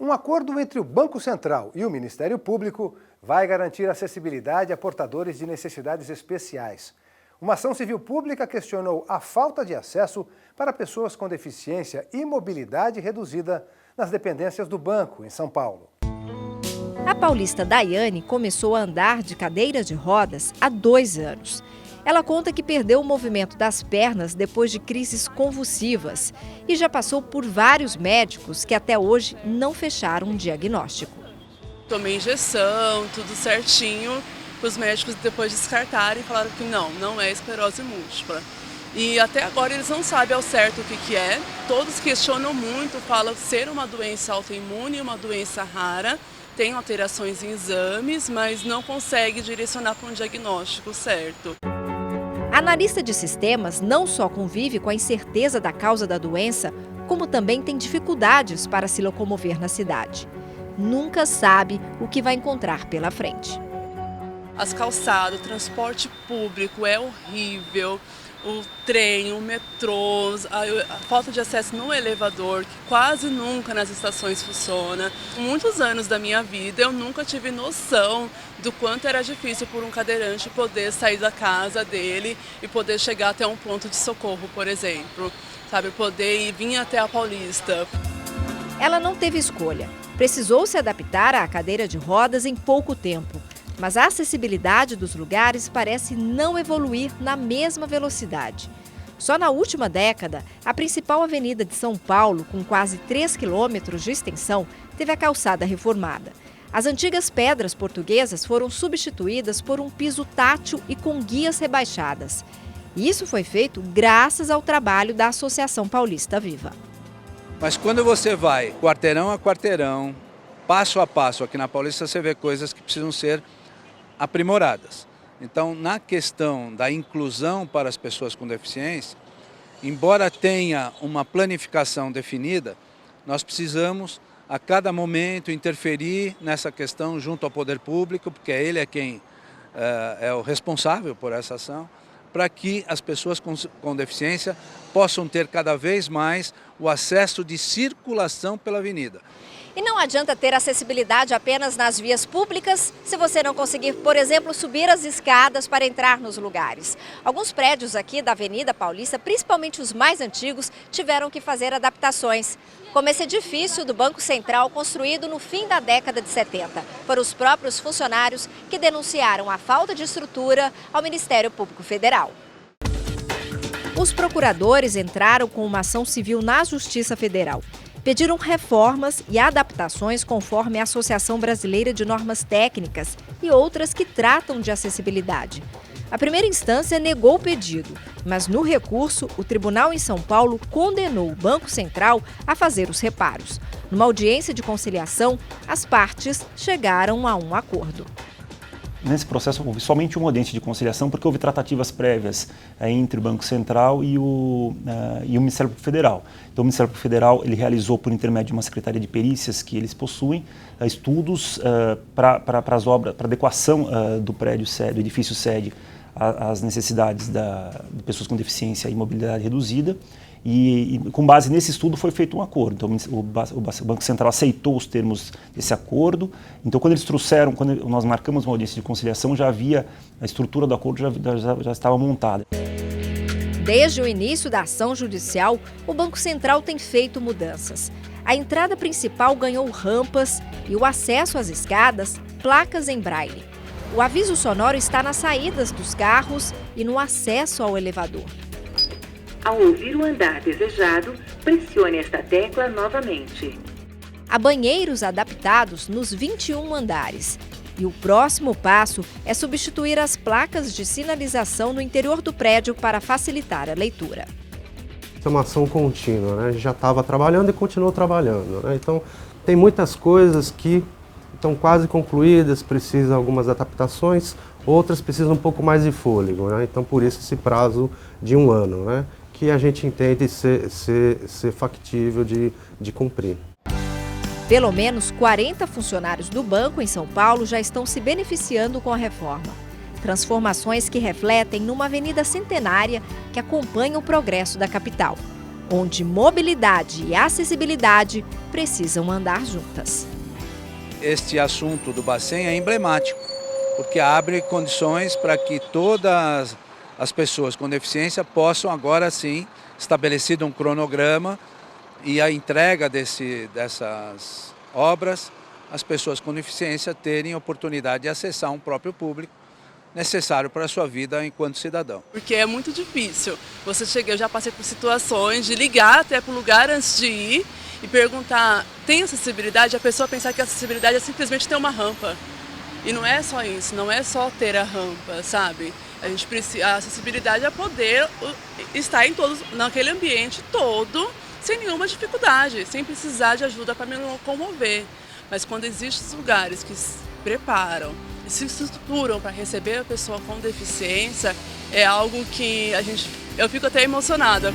Um acordo entre o Banco Central e o Ministério Público vai garantir acessibilidade a portadores de necessidades especiais. Uma ação civil pública questionou a falta de acesso para pessoas com deficiência e mobilidade reduzida nas dependências do banco, em São Paulo. A paulista Daiane começou a andar de cadeira de rodas há 2 anos. Ela conta que perdeu o movimento das pernas depois de crises convulsivas e já passou por vários médicos que até hoje não fecharam um diagnóstico. Tomei injeção, tudo certinho, para os médicos depois descartarem e falaram que não é esclerose múltipla. E até agora eles não sabem ao certo o que é, todos questionam muito, falam ser uma doença autoimune, uma doença rara, tem alterações em exames, mas não consegue direcionar para um diagnóstico certo. A analista de sistemas não só convive com a incerteza da causa da doença, como também tem dificuldades para se locomover na cidade. Nunca sabe o que vai encontrar pela frente. As calçadas, o transporte público é horrível, o trem, o metrô, a falta de acesso no elevador, que quase nunca nas estações funciona. Muitos anos da minha vida eu nunca tive noção do quanto era difícil por um cadeirante poder sair da casa dele e poder chegar até um ponto de socorro, por exemplo. Poder vir até a Paulista. Ela não teve escolha. Precisou se adaptar à cadeira de rodas em pouco tempo. Mas a acessibilidade dos lugares parece não evoluir na mesma velocidade. Só na última década, a principal avenida de São Paulo, com quase 3 quilômetros de extensão, teve a calçada reformada. As antigas pedras portuguesas foram substituídas por um piso tátil e com guias rebaixadas. Isso foi feito graças ao trabalho da Associação Paulista Viva. Mas quando você vai quarteirão a quarteirão, passo a passo aqui na Paulista, você vê coisas que precisam ser aprimoradas. Então, na questão da inclusão para as pessoas com deficiência, embora tenha uma planificação definida, nós precisamos, a cada momento, interferir nessa questão junto ao poder público, porque ele é quem é o responsável por essa ação, para que as pessoas com deficiência possam ter cada vez mais o acesso de circulação pela avenida. E não adianta ter acessibilidade apenas nas vias públicas se você não conseguir, por exemplo, subir as escadas para entrar nos lugares. Alguns prédios aqui da Avenida Paulista, principalmente os mais antigos, tiveram que fazer adaptações. Como esse edifício do Banco Central, construído no fim da década de 70. Foram os próprios funcionários que denunciaram a falta de estrutura ao Ministério Público Federal. Os procuradores entraram com uma ação civil na Justiça Federal. Pediram reformas e adaptações conforme a Associação Brasileira de Normas Técnicas e outras que tratam de acessibilidade. A primeira instância negou o pedido, mas no recurso, o tribunal em São Paulo condenou o Banco Central a fazer os reparos. Numa audiência de conciliação, as partes chegaram a um acordo. Nesse processo houve somente uma audiência de conciliação porque houve tratativas prévias entre o Banco Central e o Ministério Público Federal. Então o Ministério Público Federal ele realizou por intermédio de uma secretaria de perícias que eles possuem estudos para as obras, para adequação do prédio sede, do edifício sede às necessidades de pessoas com deficiência e mobilidade reduzida. E com base nesse estudo foi feito um acordo. Então o Banco Central aceitou os termos desse acordo. Então quando eles trouxeram, quando nós marcamos uma audiência de conciliação, já havia a estrutura do acordo já estava montada. Desde o início da ação judicial, o Banco Central tem feito mudanças. A entrada principal ganhou rampas e o acesso às escadas, placas em braille. O aviso sonoro está nas saídas dos carros e no acesso ao elevador. Ao ouvir o andar desejado, pressione esta tecla novamente. Há banheiros adaptados nos 21 andares. E o próximo passo é substituir as placas de sinalização no interior do prédio para facilitar a leitura. É uma ação contínua, né? A gente já estava trabalhando e continuou trabalhando, né? Então, tem muitas coisas que estão quase concluídas, precisam algumas adaptações, outras precisam um pouco mais de fôlego, né? Então, por isso esse prazo de 1 ano, né? Que a gente entende ser factível de cumprir. Pelo menos 40 funcionários do banco em São Paulo já estão se beneficiando com a reforma. Transformações que refletem numa avenida centenária que acompanha o progresso da capital, onde mobilidade e acessibilidade precisam andar juntas. Este assunto do Bacen é emblemático, porque abre condições para que todas as pessoas com deficiência possam agora sim, estabelecido um cronograma e a entrega dessas obras, as pessoas com deficiência terem oportunidade de acessar um próprio público necessário para a sua vida enquanto cidadão. Porque é muito difícil. Eu já passei por situações de ligar até para o lugar antes de ir e perguntar, tem acessibilidade? A pessoa pensar que a acessibilidade é simplesmente ter uma rampa. E não é só isso, não é só ter a rampa, sabe? A acessibilidade é poder estar naquele ambiente todo, sem nenhuma dificuldade, sem precisar de ajuda para me locomover. Mas quando existem lugares que se preparam e se estruturam para receber a pessoa com deficiência, é algo que eu fico até emocionada.